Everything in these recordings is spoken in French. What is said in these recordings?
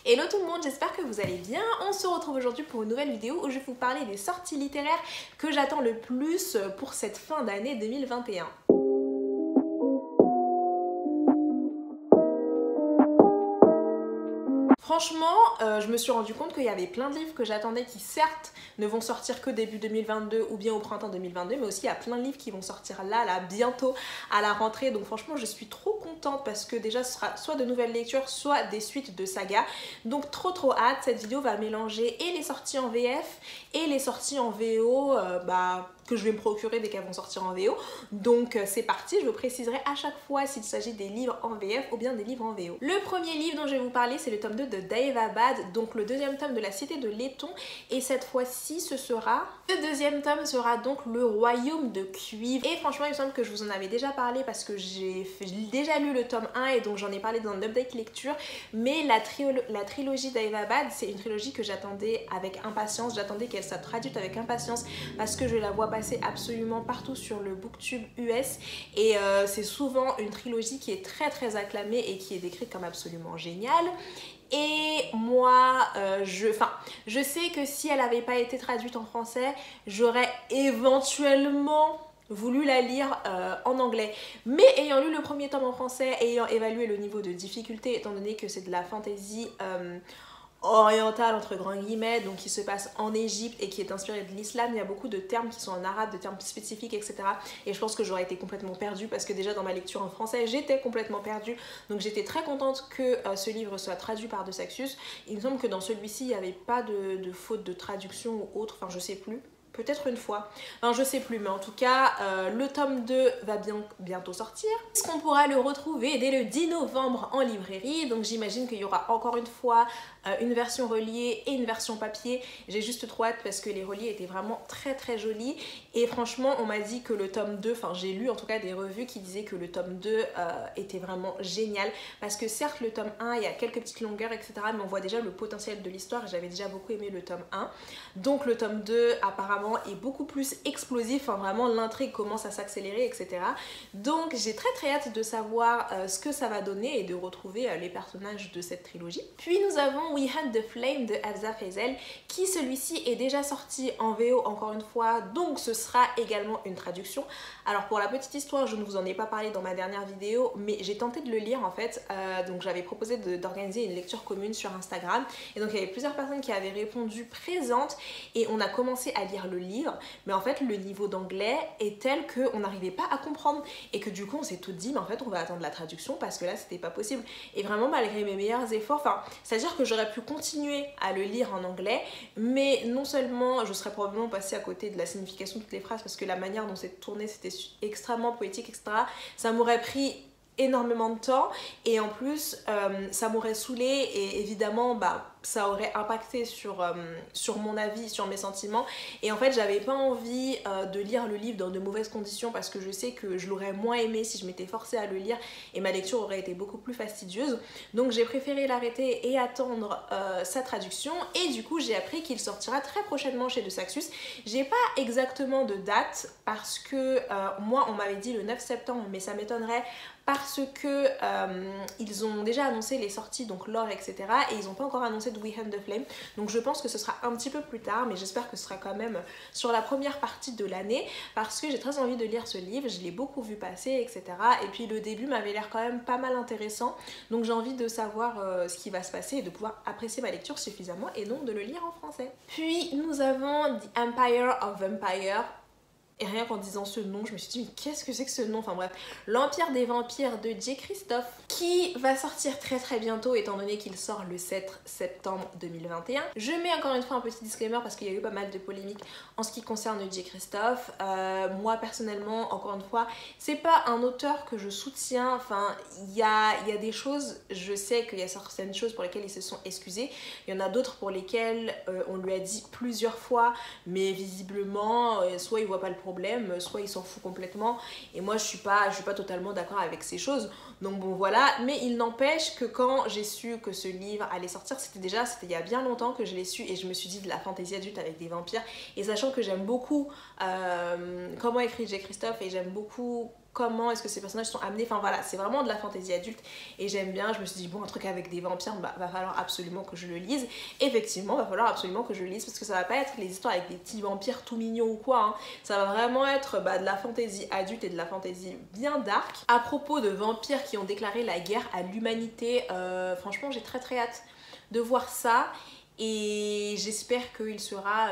Hello tout le monde, j'espère que vous allez bien. On se retrouve aujourd'hui pour une nouvelle vidéo où je vais vous parler des sorties littéraires que j'attends le plus pour cette fin d'année 2021. Franchement, je me suis rendu compte qu'il y avait plein de livres que j'attendais qui certes ne vont sortir que début 2022 ou bien au printemps 2022, mais aussi il y a plein de livres qui vont sortir là bientôt à la rentrée. Donc franchement, je suis trop contente parce que déjà ce sera soit de nouvelles lectures, soit des suites de sagas. Donc trop hâte. Cette vidéo va mélanger et les sorties en VF et les sorties en VO que je vais me procurer dès qu'elles vont sortir en VO. Donc c'est parti, je vous préciserai à chaque fois s'il s'agit des livres en VF ou bien des livres en VO. Le premier livre dont je vais vous parler, c'est le tome 2 de Daevabad, donc le deuxième tome de la Cité de Laiton, et cette fois-ci le deuxième tome sera donc le Royaume de Cuivre. Et franchement il me semble que je vous en avais déjà parlé parce que j'ai déjà lu le tome 1 et donc j'en ai parlé dans l'update lecture, mais la trilogie Daevabad, c'est une trilogie que j'attendais avec impatience, j'attendais qu'elle soit traduite avec impatience parce que je la vois passer absolument partout sur le booktube US et c'est souvent une trilogie qui est très acclamée et qui est décrite comme absolument géniale. Et moi, je sais que si elle n'avait pas été traduite en français, j'aurais éventuellement voulu la lire en anglais. Mais ayant lu le premier tome en français, ayant évalué le niveau de difficulté, étant donné que c'est de la fantasy orientale entre grands guillemets, donc qui se passe en Égypte et qui est inspirée de l'islam, il y a beaucoup de termes qui sont en arabe, de termes spécifiques, etc. Et je pense que j'aurais été complètement perdue parce que déjà dans ma lecture en français, j'étais complètement perdue. Donc j'étais très contente que ce livre soit traduit par De Saxus. Il me semble que dans celui-ci, il n'y avait pas de faute de traduction ou autre, enfin je sais plus. Peut-être une fois, enfin je sais plus, mais en tout cas le tome 2 va bientôt sortir. Est-ce qu'on pourra le retrouver dès le 10 novembre en librairie? Donc j'imagine qu'il y aura encore une fois une version reliée et une version papier. J'ai juste trop hâte parce que les reliés étaient vraiment très jolis. Et franchement on m'a dit que le tome 2, enfin j'ai lu en tout cas des revues qui disaient que le tome 2 était vraiment génial. Parce que certes le tome 1 il y a quelques petites longueurs etc. Mais on voit déjà le potentiel de l'histoire et j'avais déjà beaucoup aimé le tome 1. Donc le tome 2 apparemment est beaucoup plus explosif, enfin vraiment l'intrigue commence à s'accélérer etc. Donc j'ai très hâte de savoir ce que ça va donner et de retrouver les personnages de cette trilogie. Puis nous avons We Hunt the Flame de Elsa Faisal qui celui-ci est déjà sorti en VO encore une fois, donc ce sera également une traduction. Alors pour la petite histoire, je ne vous en ai pas parlé dans ma dernière vidéo, mais j'ai tenté de le lire en fait, donc j'avais proposé d'organiser une lecture commune sur Instagram et donc il y avait plusieurs personnes qui avaient répondu présentes et on a commencé à lire le livre, mais en fait le niveau d'anglais est tel qu'on n'arrivait pas à comprendre et que du coup on s'est tout dit mais en fait on va attendre la traduction parce que là c'était pas possible. Et vraiment malgré mes meilleurs efforts, c'est à dire que j'aurais pu continuer à le lire en anglais, mais non seulement je serais probablement passée à côté de la signification de toutes les phrases parce que la manière dont c'est tourné c'était extrêmement poétique etc, ça m'aurait pris énormément de temps et en plus ça m'aurait saoulée et évidemment ça aurait impacté sur mon avis, sur mes sentiments et en fait j'avais pas envie de lire le livre dans de mauvaises conditions parce que je sais que je l'aurais moins aimé si je m'étais forcée à le lire et ma lecture aurait été beaucoup plus fastidieuse. Donc j'ai préféré l'arrêter et attendre sa traduction et du coup j'ai appris qu'il sortira très prochainement chez De Saxus. J'ai pas exactement de date parce que moi on m'avait dit le 9 septembre mais ça m'étonnerait parce que ils ont déjà annoncé les sorties, donc l'or etc, et ils n'ont pas encore annoncé de We Hunt the Flame, donc je pense que ce sera un petit peu plus tard, mais j'espère que ce sera quand même sur la première partie de l'année parce que j'ai très envie de lire ce livre, je l'ai beaucoup vu passer etc, et puis le début m'avait l'air quand même pas mal intéressant, donc j'ai envie de savoir ce qui va se passer et de pouvoir apprécier ma lecture suffisamment et donc de le lire en français. Puis nous avons The Empire of Vampire. Et rien qu'en disant ce nom, je me suis dit mais qu'est-ce que c'est que ce nom? Enfin bref, l'Empire des Vampires de J. Christophe qui va sortir très bientôt étant donné qu'il sort le 7 septembre 2021. Je mets encore une fois un petit disclaimer parce qu'il y a eu pas mal de polémiques en ce qui concerne J. Christophe. Moi personnellement, encore une fois, c'est pas un auteur que je soutiens. Enfin, il y a des choses, je sais qu'il y a certaines choses pour lesquelles ils se sont excusés. Il y en a d'autres pour lesquelles on lui a dit plusieurs fois, mais visiblement, soit il voit pas le problème, soit il s'en fout complètement et moi je suis pas totalement d'accord avec ces choses, donc bon voilà. Mais il n'empêche que quand j'ai su que ce livre allait sortir, c'était il y a bien longtemps que je l'ai su et je me suis dit de la fantaisie adulte avec des vampires, et sachant que j'aime beaucoup comment écrit J. Christophe et j'aime beaucoup comment est-ce que ces personnages sont amenés. Enfin voilà, c'est vraiment de la fantaisie adulte et j'aime bien. Je me suis dit bon, un truc avec des vampires, bah va falloir absolument que je le lise. Effectivement, va falloir absolument que je le lise parce que ça va pas être les histoires avec des petits vampires tout mignons ou quoi, hein. Ça va vraiment être de la fantaisie adulte et de la fantaisie bien dark. À propos de vampires qui ont déclaré la guerre à l'humanité, franchement j'ai très hâte de voir ça. Et j'espère qu'il sera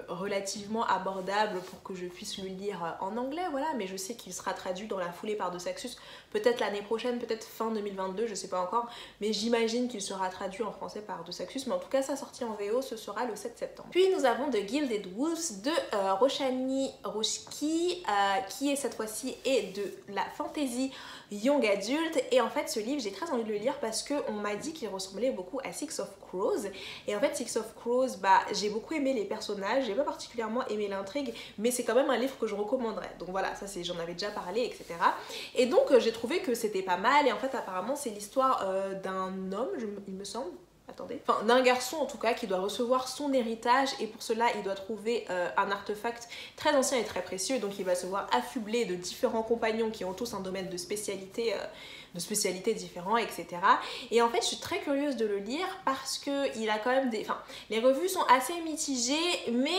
relativement abordable pour que je puisse le lire en anglais, voilà. Mais je sais qu'il sera traduit dans la foulée par De Saxus, peut-être l'année prochaine, peut-être fin 2022, je sais pas encore. Mais j'imagine qu'il sera traduit en français par De Saxus. Mais en tout cas, sa sortie en VO, ce sera le 7 septembre. Puis nous avons The Gilded Wolves de Roshani Roshki, qui est cette fois-ci de la fantasy young adulte. Et en fait, ce livre, j'ai très envie de le lire parce qu'on m'a dit qu'il ressemblait beaucoup à Six of Crows. Et en fait, Six of Crows, j'ai beaucoup aimé les personnages, j'ai pas particulièrement aimé l'intrigue, mais c'est quand même un livre que je recommanderais. Donc voilà, ça j'en avais déjà parlé, etc. Et donc j'ai trouvé que c'était pas mal, et en fait apparemment c'est l'histoire d'un homme, il me semble, enfin d'un garçon en tout cas, qui doit recevoir son héritage, et pour cela il doit trouver un artefact très ancien et très précieux. Donc il va se voir affublé de différents compagnons qui ont tous un domaine de spécialité différents, etc. Et en fait je suis très curieuse de le lire parce que il a quand même des... Enfin, les revues sont assez mitigées, mais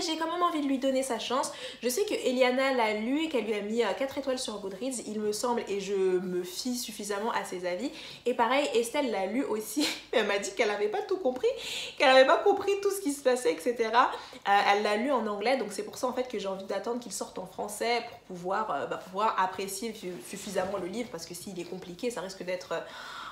j'ai quand même envie de lui donner sa chance. Je sais que Eliana l'a lu et qu'elle lui a mis 4 étoiles sur Goodreads, il me semble, et je me fie suffisamment à ses avis. Et pareil, Estelle l'a lu aussi, elle m'a dit qu'elle n'avait pas tout compris, qu'elle n'avait pas compris tout ce qui se passait, etc. Elle l'a lu en anglais, donc c'est pour ça en fait que j'ai envie d'attendre qu'il sorte en français pour pouvoir apprécier suffisamment le livre, parce que s'il est compliqué, ça risque d'être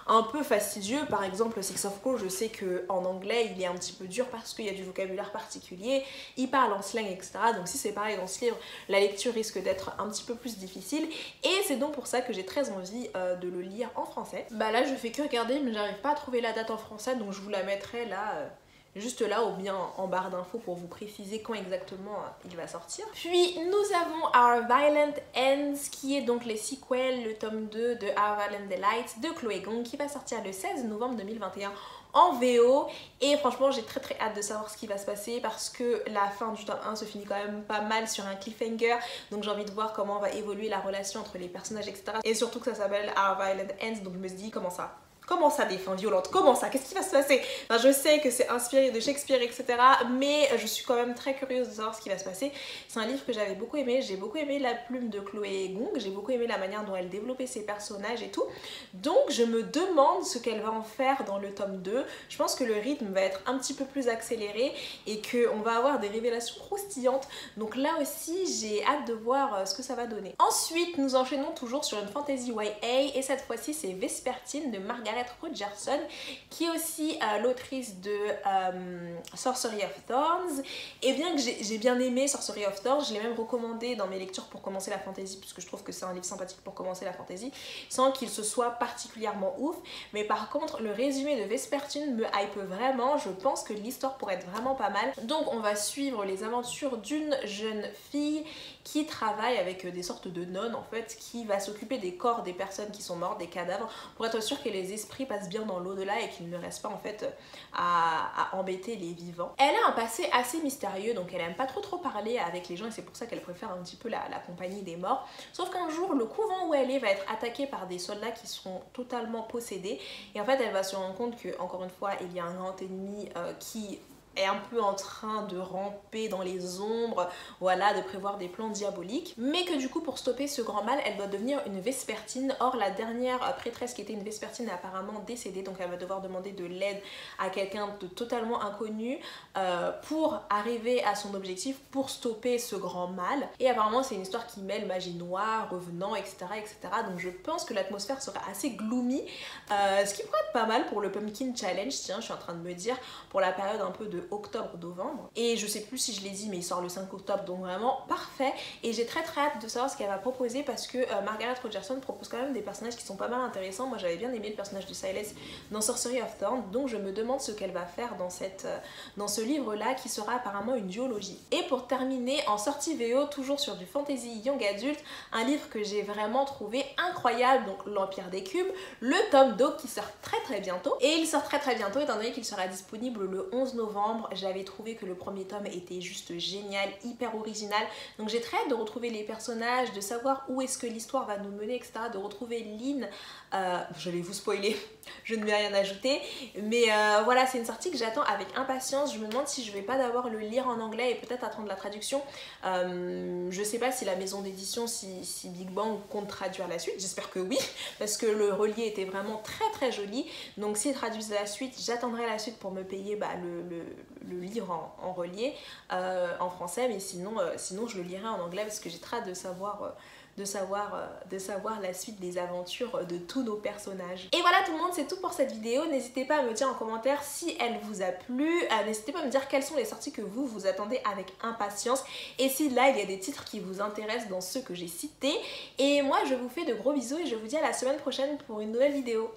un peu fastidieux. Par exemple, Six of Crows, je sais qu'en anglais il est un petit peu dur parce qu'il y a du vocabulaire particulier, il parle en slang, etc. Donc si c'est pareil dans ce livre, la lecture risque d'être un petit peu plus difficile, et c'est donc pour ça que j'ai très envie de le lire en français. Là je fais que regarder, mais j'arrive pas à trouver la date en français, donc je vous la mettrai là juste là ou bien en barre d'infos pour vous préciser quand exactement il va sortir. Puis nous avons Our Violent Ends, qui est donc les sequels, le tome 2 de Our Violent Delights de Chloé Gong, qui va sortir le 16 novembre 2021 en VO. Et franchement j'ai très hâte de savoir ce qui va se passer, parce que la fin du tome 1 se finit quand même pas mal sur un cliffhanger, donc j'ai envie de voir comment va évoluer la relation entre les personnages, etc. Et surtout que ça s'appelle Our Violent Ends, donc je me suis dit comment ça des fins violentes, comment ça, qu'est-ce qui va se passer? Enfin, je sais que c'est inspiré de Shakespeare, etc. mais je suis quand même très curieuse de savoir ce qui va se passer. C'est un livre que j'avais beaucoup aimé, j'ai beaucoup aimé la plume de Chloé Gong, j'ai beaucoup aimé la manière dont elle développait ses personnages et tout. Donc je me demande ce qu'elle va en faire dans le tome 2. Je pense que le rythme va être un petit peu plus accéléré et qu'on va avoir des révélations croustillantes. Donc là aussi j'ai hâte de voir ce que ça va donner. Ensuite nous enchaînons toujours sur une fantasy YA, et cette fois-ci c'est Vespertine de Margaret Rogerson, qui est aussi l'autrice de Sorcery of Thorns. Et bien que j'ai bien aimé Sorcery of Thorns, je l'ai même recommandé dans mes lectures pour commencer la fantasy, puisque je trouve que c'est un livre sympathique pour commencer la fantasy, sans qu'il se soit particulièrement ouf. Mais par contre le résumé de Vespertine me hype vraiment, je pense que l'histoire pourrait être vraiment pas mal. Donc on va suivre les aventures d'une jeune fille qui travaille avec des sortes de nonnes en fait, qui va s'occuper des corps des personnes qui sont mortes, des cadavres, pour être sûr que les esprits passent bien dans l'au-delà et qu'il ne reste pas en fait à embêter les vivants. Elle a un passé assez mystérieux, donc elle aime pas trop parler avec les gens, et c'est pour ça qu'elle préfère un petit peu la compagnie des morts. Sauf qu'un jour le couvent où elle est va être attaqué par des soldats qui sont totalement possédés, et en fait elle va se rendre compte que encore une fois il y a un grand ennemi qui est un peu en train de ramper dans les ombres, voilà, de prévoir des plans diaboliques, mais que du coup pour stopper ce grand mal elle doit devenir une Vespertine. Or la dernière prêtresse qui était une Vespertine est apparemment décédée, donc elle va devoir demander de l'aide à quelqu'un de totalement inconnu pour arriver à son objectif, pour stopper ce grand mal. Et apparemment c'est une histoire qui mêle magie noire, revenants, etc., etc. Donc je pense que l'atmosphère sera assez gloomy, ce qui pourrait être pas mal pour le Pumpkin Challenge, tiens je suis en train de me dire, pour la période un peu de octobre-novembre. Et je sais plus si je l'ai dit, mais il sort le 5 octobre, donc vraiment parfait. Et j'ai très hâte de savoir ce qu'elle va proposer, parce que Margaret Rogerson propose quand même des personnages qui sont pas mal intéressants. Moi j'avais bien aimé le personnage de Silas dans Sorcery of Thorns, donc je me demande ce qu'elle va faire dans ce livre là, qui sera apparemment une duologie. Et pour terminer, en sortie VO, toujours sur du fantasy young adulte, un livre que j'ai vraiment trouvé incroyable, donc l'Empire des Cubes, le tome 2 qui sort très bientôt. Et il sort très bientôt étant donné qu'il sera disponible le 11 novembre novembre. J'avais trouvé que le premier tome était juste génial, hyper original. Donc j'ai très hâte de retrouver les personnages, de savoir où est-ce que l'histoire va nous mener, etc. De retrouver Lynn. Je vais vous spoiler, je ne vais rien ajouter. Mais voilà, c'est une sortie que j'attends avec impatience. Je me demande si je vais pas d'abord le lire en anglais et peut-être attendre la traduction. Je sais pas si la maison d'édition, si Big Bang compte traduire la suite. J'espère que oui, parce que le relié était vraiment très très joli. Donc s'ils traduisent la suite, j'attendrai la suite pour me payer le livre en relié en français. Mais sinon je le lirai en anglais parce que j'ai très hâte de savoir la suite des aventures de tous nos personnages. Et voilà tout le monde, c'est tout pour cette vidéo. N'hésitez pas à me dire en commentaire si elle vous a plu. N'hésitez pas à me dire quelles sont les sorties que vous attendez avec impatience. Et si là, il y a des titres qui vous intéressent dans ceux que j'ai cités. Et moi, je vous fais de gros bisous et je vous dis à la semaine prochaine pour une nouvelle vidéo.